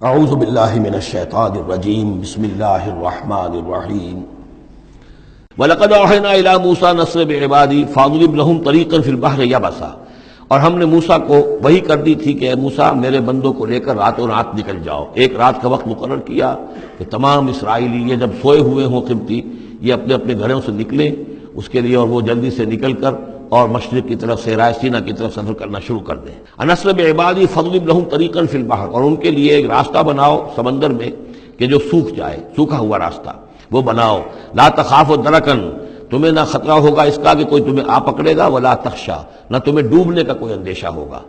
اعوذ باللہ من الشیطان الرجیم بسم اللہ الرحمن الرحیم وَلَقَدْ أَوْحَيْنَا إِلَىٰ مُوسَىٰ نَسْرِ بِعِبَادِي فَاضْرِبْ لَهُمْ طَرِيقًا فِي الْبَحْرِ يَبَسًا، اور ہم نے موسیٰ کو وحی کر دی تھی کہ اے موسیٰ میرے بندوں کو لے کر راتوں رات نکل جاؤ۔ ایک رات کا وقت مقرر کیا کہ تمام اسرائیلی یہ جب سوئے ہوئے ہوں قبطی یہ اپنے اپنے گھروں سے نکلیں اس کے لیے، اور وہ جلدی سے نکل کر اور مشرق کی طرف سے رائے سینا کی طرف سفر کرنا شروع کر دیں۔ نسر بعبادی فضرب لہم طریقا فی البحر، اور ان کے لیے ایک راستہ بناؤ سمندر میں کہ جو سوکھ جائے، سوکھا ہوا راستہ وہ بناؤ۔ لا تخاف درکن، تمہیں نہ خطرہ ہوگا اس کا کہ کوئی تمہیں آ پکڑے گا، ولا تخشا، نہ تمہیں ڈوبنے کا کوئی اندیشہ ہوگا۔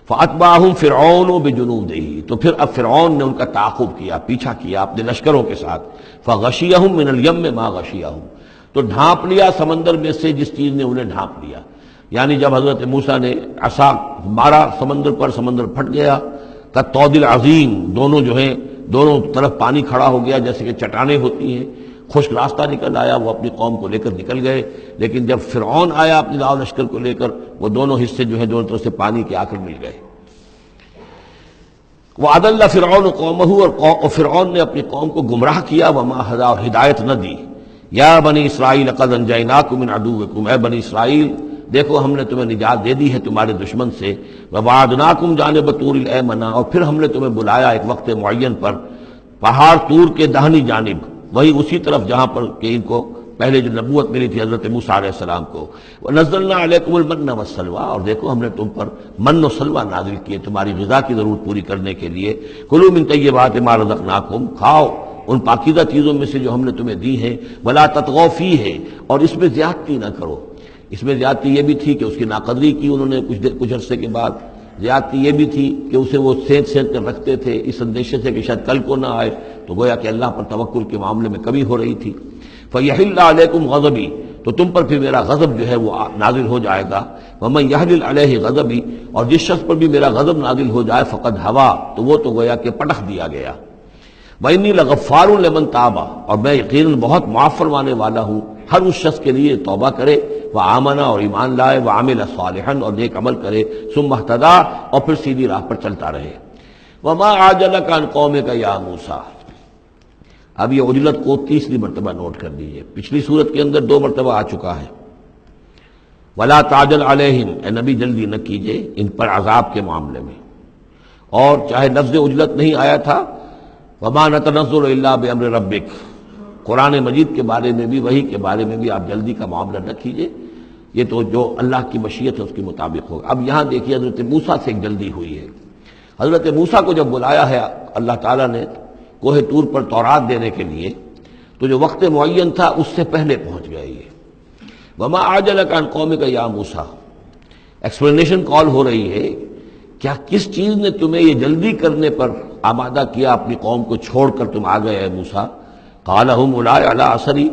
فاتبعہم فرعون بجنودہ، تو پھر اب فرعون نے ان کا تعاقب کیا، پیچھا کیا اپنے لشکروں کے ساتھ۔ فغشیہم من الیم ما غشیہم، تو ڈھانپ لیا سمندر میں سے جس چیز نے انہیں ڈھانپ لیا، یعنی جب حضرت موسیٰ نے عصا مارا سمندر پر، سمندر پھٹ گیا کالطود العظیم، دونوں جو ہیں دونوں طرف پانی کھڑا ہو گیا جیسے کہ چٹانیں ہوتی ہیں، خشک راستہ نکل آیا، وہ اپنی قوم کو لے کر نکل گئے۔ لیکن جب فرعون آیا اپنی لاؤ لشکر کو لے کر، وہ دونوں حصے جو ہیں دونوں طرف سے پانی کے آ کر مل گئے۔ وَأَضَلَّ فِرْعَوْنُ قَوْمَهُ، اور فرعون نے اپنی قوم کو گمراہ کیا، وَمَا هَدَىٰ، اور ہدایت نہ دی۔ یا بنی اسرائیل قد انجیناکم من عدوکم، اے بنی اسرائیل دیکھو ہم نے تمہیں نجات دے دی ہے تمہارے دشمن سے۔ وَوَعَدْنَاكُمْ جَانِبَ طُورِ الْأَيْمَنَ، اور پھر ہم نے تمہیں بلایا ایک وقت معین پر پہاڑ طور کے داہنی جانب، وہی اسی طرف جہاں پر کہ ان کو پہلے جو نبوت ملی تھی حضرت موسیٰ علیہ السلام کو۔ وَنَزَّلْنَا عَلَيْكُمُ الْمَنَّ وَالسَّلْوَىٰ، اور دیکھو ہم نے تم پر من و سلوہ نازل کیے تمہاری غذا کی ضرورت پوری کرنے کے لیے۔ کُلُوا مِن طَیِّبَاتِ مَا رَزَقْنَاکُمْ، کھاؤ ان پاکیزہ چیزوں میں سے جو ہم نے تمہیں دی ہیں۔ وَلَا تَطْغَوْا فِیہِ، اور اس میں زیادتی نہ کرو۔ اس میں زیادتی یہ بھی تھی کہ اس کی ناقدری کی انہوں نے کچھ عرصے کے بعد، زیادتی یہ بھی تھی کہ اسے وہ سینت کر رکھتے تھے اس اندیشے سے کہ شاید کل کو نہ آئے، تو گویا کہ اللہ پر توکل کے معاملے میں کمی ہو رہی تھی۔ فَيَحِلَّ عَلَيْكُمْ غَضَبِي، تو تم پر پھر میرا غضب جو ہے وہ نازل ہو جائے گا۔ وَمَن يَحْلِلْ عَلَيْهِ غَضَبِي، اور جس شخص پر بھی میرا غضب نازل ہو جائے فقد ہوا، تو وہ تو گویا کہ پٹخ دیا گیا۔ وَإِنِّي لَغَفَّارٌ لِمَن تَابَ، اور میں یقیناً بہت معاف فرمانے والا ہوں ہر اس شخص کے لیے توبہ کرے، وآمن، اور ایمان لائے، وعمل صالحا، اور نیک عمل کرے، ثم اہتدی، اور پھر سیدھی راہ پر چلتا رہے۔ وما عجلک عن قومک یا موسیٰ، اب یہ عجلت کو تیسری مرتبہ نوٹ کر لیجیے، پچھلی صورت کے اندر 2 مرتبہ آ چکا ہے۔ ولا تعجل علیہم، اے نبی جلدی نہ کیجیے ان پر عذاب کے معاملے میں، اور چاہے لفظ عجلت نہیں آیا تھا وما نتنزل الا بامر ربک، قرآن مجید کے بارے میں بھی، وحی کے بارے میں بھی آپ جلدی کا معاملہ نہ کیجیے، یہ تو جو اللہ کی مشیت ہے اس کے مطابق ہوگا۔ اب یہاں دیکھیے حضرت موسیٰ سے ایک جلدی ہوئی ہے۔ حضرت موسیٰ کو جب بلایا ہے اللہ تعالیٰ نے کوہ طور پر تورات دینے کے لیے، تو جو وقت معین تھا اس سے پہلے پہنچ گئے یہ۔ وما عجلک عن قومک یا موسیٰ، ایکسپلینیشن کال ہو رہی ہے، کیا کس چیز نے تمہیں یہ جلدی کرنے پر آمادہ کیا، اپنی قوم کو چھوڑ کر تم آ گئے اے موسیٰ؟ قال هم اولئک علی اثری،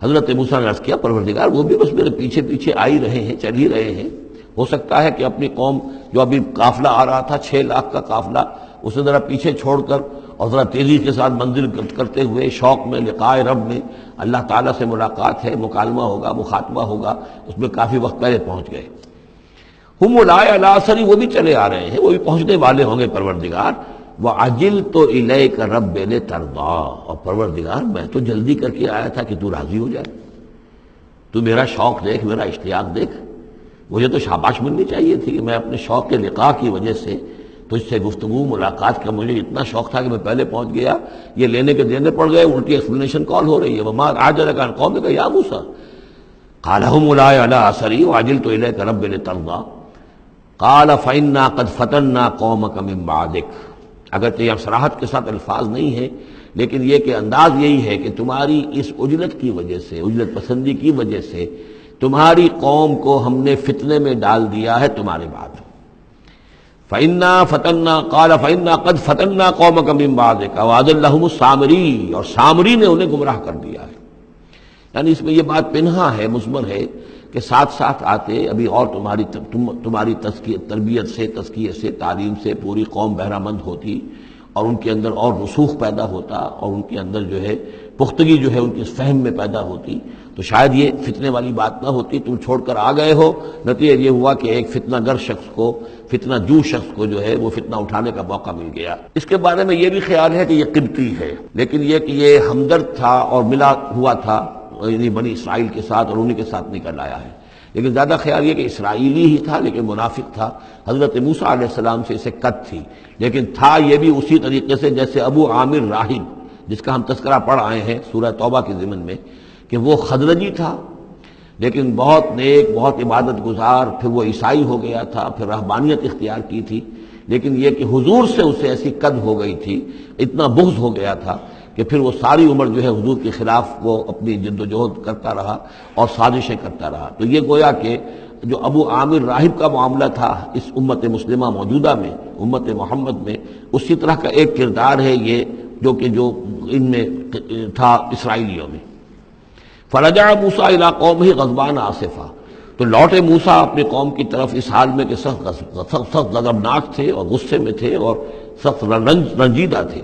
حضرت موسیٰ نے عرض کیا پروردگار وہ بھی بس میرے پیچھے پیچھے آ ہی رہے ہیں، چل ہی رہے ہیں۔ ہو سکتا ہے کہ اپنی قوم جو ابھی قافلہ آ رہا تھا 6 لاکھ کا قافلہ، اسے ذرا پیچھے چھوڑ کر اور ذرا تیزی کے ساتھ منزل کرتے ہوئے شوق میں لقاء رب میں، اللہ تعالیٰ سے ملاقات ہے، مکالمہ ہوگا، مخاطبہ ہوگا، اس میں کافی وقت پہلے پہنچ گئے۔ ہم اولئک علی اثری، وہ بھی چلے آ رہے ہیں، وہ بھی پہنچنے والے ہوں گے پروردگار۔ وَعَجِلْتُ إِلَيْكَ رَبِّ لِتَرْضَىٰ، اور پروردگار میں تو جلدی کر کے آیا تھا کہ تو راضی ہو جائے، تو میرا شوق دیکھ، میرا اشتیاق دیکھ، مجھے تو شاباش ملنی چاہیے تھی کہ میں اپنے شوق کے لقاء کی وجہ سے تجھ سے گفتگو ملاقات کا مجھے اتنا شوق تھا کہ میں پہلے پہنچ گیا، یہ لینے کے دینے پڑ گئے، الٹی ایکسپلینیشن کال ہو رہی ہے۔ وما عجلک عن قومک یا موسیٰ قال هم اولئک علی اثری وعجلت الیک رب لترضیٰ قال فإنا قد فتنا قومک من بعدک، اگرچہ یہ صراحت کے ساتھ الفاظ نہیں ہیں، لیکن یہ کہ انداز یہی ہے کہ تمہاری اس عجلت کی وجہ سے، عجلت پسندی کی وجہ سے تمہاری قوم کو ہم نے فتنے میں ڈال دیا ہے تمہارے بعد۔ فَإِنَّا فَتَنَّا قَالَ فَإِنَّا قَدْ فَتَنَّا قَوْمَكَ مِن بَعْدِكَ وَأَضَلَّهُمُ السَّامِرِيُّ، اور سامری نے انہیں گمراہ کر دیا ہے۔ یعنی اس میں یہ بات پنہا ہے، مثمر ہے کہ ساتھ ساتھ آتے ابھی اور تمہاری تربیت سے، تزکیے سے، تعلیم سے پوری قوم بہرہ مند ہوتی، اور ان کے اندر اور رسوخ پیدا ہوتا اور ان کے اندر جو ہے پختگی جو ہے ان کے فہم میں پیدا ہوتی، تو شاید یہ فتنے والی بات نہ ہوتی۔ تم چھوڑ کر آ گئے ہو، نتیجہ یہ ہوا کہ ایک فتنہ گر شخص کو، فتنہ جو شخص کو جو ہے وہ فتنہ اٹھانے کا موقع مل گیا۔ اس کے بارے میں یہ بھی خیال ہے کہ یہ قبطی ہے، لیکن یہ کہ یہ ہمدرد تھا اور ملا ہوا تھا یعنی بنی اسرائیل کے ساتھ اور انہی کے ساتھ نکل آیا ہے، لیکن زیادہ خیال یہ کہ اسرائیلی ہی تھا لیکن منافق تھا۔ حضرت موسیٰ علیہ السلام سے اسے قد تھی، لیکن تھا یہ بھی اسی طریقے سے جیسے ابو عامر راہب جس کا ہم تذکرہ پڑھ آئے ہیں سورہ توبہ کے ضمن میں، کہ وہ خزرجی تھا لیکن بہت نیک، بہت عبادت گزار، پھر وہ عیسائی ہو گیا تھا، پھر رہبانیت اختیار کی تھی، لیکن یہ کہ حضور سے اسے ایسی قد ہو گئی تھی، اتنا بغض ہو گیا تھا کہ پھر وہ ساری عمر جو ہے حضور کے خلاف وہ اپنی جد و جہد کرتا رہا اور سازشیں کرتا رہا۔ تو یہ گویا کہ جو ابو عامر راہب کا معاملہ تھا اس امت مسلمہ موجودہ میں، امت محمد میں، اسی طرح کا ایک کردار ہے یہ جو ان میں تھا اسرائیلیوں میں۔ فرجع موسیٰ الی قومہ غضبان آسفا، تو لوٹے موسیٰ اپنی قوم کی طرف اس حال میں کہ سخت غضبناک تھے اور غصے میں تھے اور سخت رنجیدہ تھے۔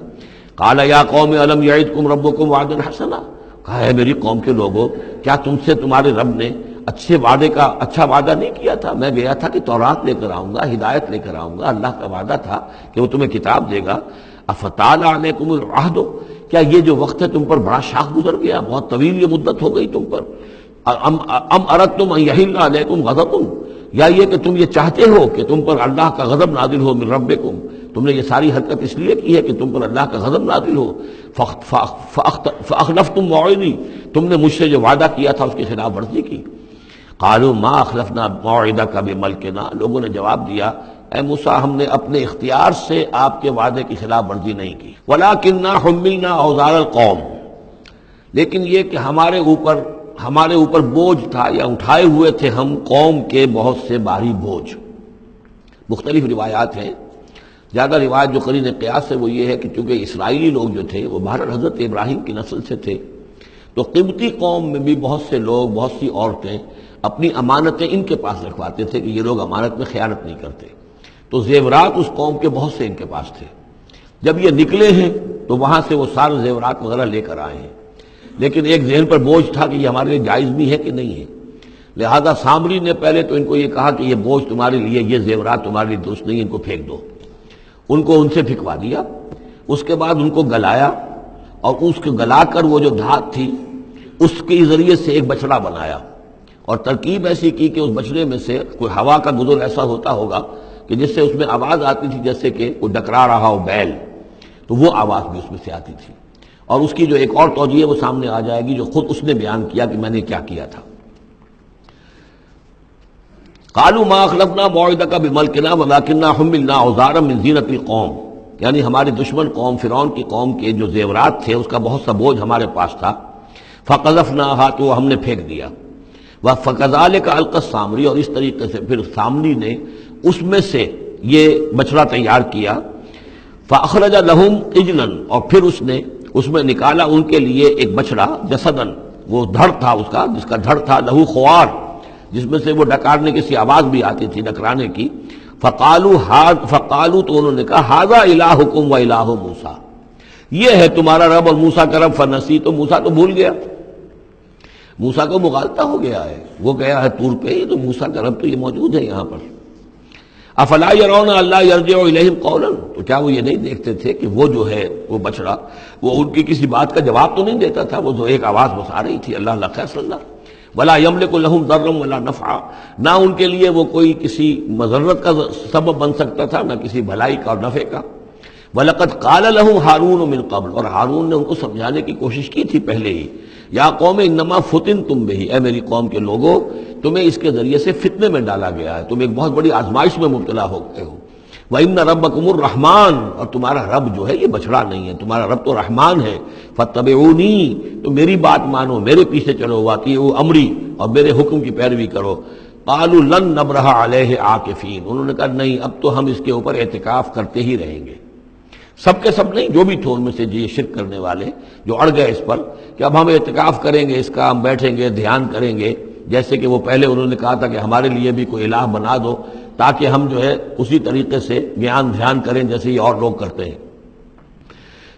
قال یا قوم الم یعدکم ربکم وعدا حسنا، کہا ہے میری قوم کے لوگوں، کیا تم سے تمہارے رب نے اچھے وعدے کا اچھا وعدہ نہیں کیا تھا؟ میں گیا تھا کہ تورات لے کر آؤں گا، ہدایت لے کر آؤں گا، اللہ کا وعدہ تھا کہ وہ تمہیں کتاب دے گا۔ افتال علیکم العہد، کیا یہ جو وقت ہے تم پر بڑا شاخ گزر گیا، بہت طویل یہ مدت ہو گئی تم پر؟ ام اردتم ان یحل علیکم غضب، یا یہ کہ تم یہ چاہتے ہو کہ تم پر اللہ کا غضب نازل ہو من ربکم، تم نے یہ ساری حرکت اس لیے کی ہے کہ تم پر اللہ کا غضب نازل ہو۔ فاخلفتم موعدی، تم نے مجھ سے جو وعدہ کیا تھا اس کی خلاف ورزی کی۔ قالوا ما اخلفنا موعدک بملکنا، لوگوں نے جواب دیا اے موسیٰ ہم نے اپنے اختیار سے آپ کے وعدے کی خلاف ورزی نہیں کی، ولکننا حملنا اوزار القوم، لیکن یہ کہ ہمارے اوپر بوجھ تھا یا اٹھائے ہوئے تھے ہم قوم کے بہت سے بھاری بوجھ۔ مختلف روایات ہیں، زیادہ روایت جو قرین قیاس ہے وہ یہ ہے کہ چونکہ اسرائیلی لوگ جو تھے وہ بہرحال حضرت ابراہیم کی نسل سے تھے، تو قبطی قوم میں بھی بہت سے لوگ، بہت سی عورتیں اپنی امانتیں ان کے پاس رکھواتے تھے کہ یہ لوگ امانت میں خیانت نہیں کرتے، تو زیورات اس قوم کے بہت سے ان کے پاس تھے۔ جب یہ نکلے ہیں تو وہاں سے وہ سارے زیورات وغیرہ لے کر آئے ہیں، لیکن ایک ذہن پر بوجھ تھا کہ یہ ہمارے لیے جائز بھی ہے کہ نہیں ہے، لہذا سامری نے پہلے تو ان کو یہ کہا کہ یہ بوجھ تمہارے لیے، یہ زیورات تمہارے لیے درست نہیں، ان کو پھینک دو۔ ان کو ان سے پھکوا دیا، اس کے بعد ان کو گلایا اور اس کو گلا کر وہ جو دھات تھی اس کے ذریعے سے ایک بچڑا بنایا، اور ترکیب ایسی کی کہ اس بچڑے میں سے کوئی ہوا کا گزر ایسا ہوتا ہوگا کہ جس سے اس میں آواز آتی تھی جیسے کہ کوئی ڈکرا رہا ہو بیل، تو وہ آواز بھی اس میں سے آتی تھی۔ اور اس کی جو ایک اور توجیہ ہے وہ سامنے آ جائے گی جو خود اس نے بیان کیا کہ میں نے کیا کیا تھا۔ قالوا ما اخلفنا موعدک بملکنا ولکننا حملنا اوزارا من زینت القوم، یعنی ہمارے دشمن قوم فرعون کی قوم کے جو زیورات تھے اس کا بہت سا بوجھ ہمارے پاس تھا، فقذفناها، تو وہ ہم نے پھینک دیا، فکذلک القی السامری، اور اس طریقے سے پھر سامری نے اس میں سے یہ بچڑا تیار کیا، فاخرج لهم عجلا، اور پھر اس میں نکالا ان کے لیے ایک بچڑا، جسدن، وہ دھڑ تھا اس کا جس کا دھڑ تھا، لہو خوار، جس میں سے وہ ڈکارنے کی سی آواز بھی آتی تھی، ڈکرانے کی۔ فقالوا، تو انہوں نے کہا ھذا الہکم و الہ موسیٰ، یہ ہے تمہارا رب اور موسیٰ کا رب، فنسی، تو موسیٰ تو بھول گیا، موسیٰ کو مغالطہ ہو گیا ہے، وہ گیا ہے طور پہ ہی، تو موسیٰ کا رب تو یہ موجود ہے یہاں پر۔ افلا یرون اللہ یرجع الیہم قولا، تو کیا وہ یہ نہیں دیکھتے تھے کہ وہ جو ہے وہ بچڑا وہ ان کی کسی بات کا جواب تو نہیں دیتا تھا، وہ تو ایک آواز بس آ رہی تھی، اللہ اللہ خیر صلی اللہ، ولا یملک لهم ضرا ولا نفعا، نہ ان کے لیے وہ کوئی کسی مضرت کا سبب بن سکتا تھا نہ کسی بھلائی کا اور نفع کا۔ وَلَقَدْ قَالَ لَهُمْ هَارُونُ مِنْ قَبْلُ، اور ہارون نے ان کو سمجھانے کی کوشش کی تھی پہلے ہی، یا قوم انما فتنتم بہ، اے میری قوم کے لوگوں تمہیں اس کے ذریعے سے فتنے میں ڈالا گیا ہے، تم ایک بہت بڑی آزمائش میں مبتلا ہو گئے ہو۔ وَإِنَّ رَبَّكُمُ الرَّحْمَٰنُ، اور تمہارا رب جو ہے یہ بچڑا نہیں ہے، تمہارا رب تو رحمان ہے۔ فَاتَّبِعُونِی، تو میری بات مانو، میرے پیچھے چلو، وَأَطِیعُوا أَمْرِی، اور میرے حکم کی پیروی کرو۔ قَالُوا لَن نَّبْرَحَ عَلَیہِ عَاکِفِینَ، انہوں نے کہا نہیں اب تو ہم اس کے اوپر اعتکاف کرتے ہی رہیں گے۔ سب کے سب نہیں، جو بھی تھے ان میں سے یہ شرک کرنے والے جو اڑ گئے اس پر کہ اب ہم اعتکاف کریں گے، اس کا ہم بیٹھیں گے، دھیان کریں گے، جیسے کہ وہ پہلے انہوں نے کہا تھا کہ ہمارے لیے بھی کوئی الہ بنا دو تاکہ ہم جو ہے اسی طریقے سے گیان دھیان کریں جیسے یہ اور لوگ کرتے ہیں۔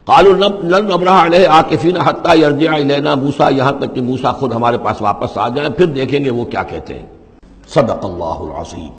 قالوا لن نبرح علیہ عاکفین حتی یرجع الینا موسیٰ، یہاں تک کہ موسیٰ خود ہمارے پاس واپس آ جائیں، پھر دیکھیں گے وہ کیا کہتے ہیں۔ صدق اللہ العظیم۔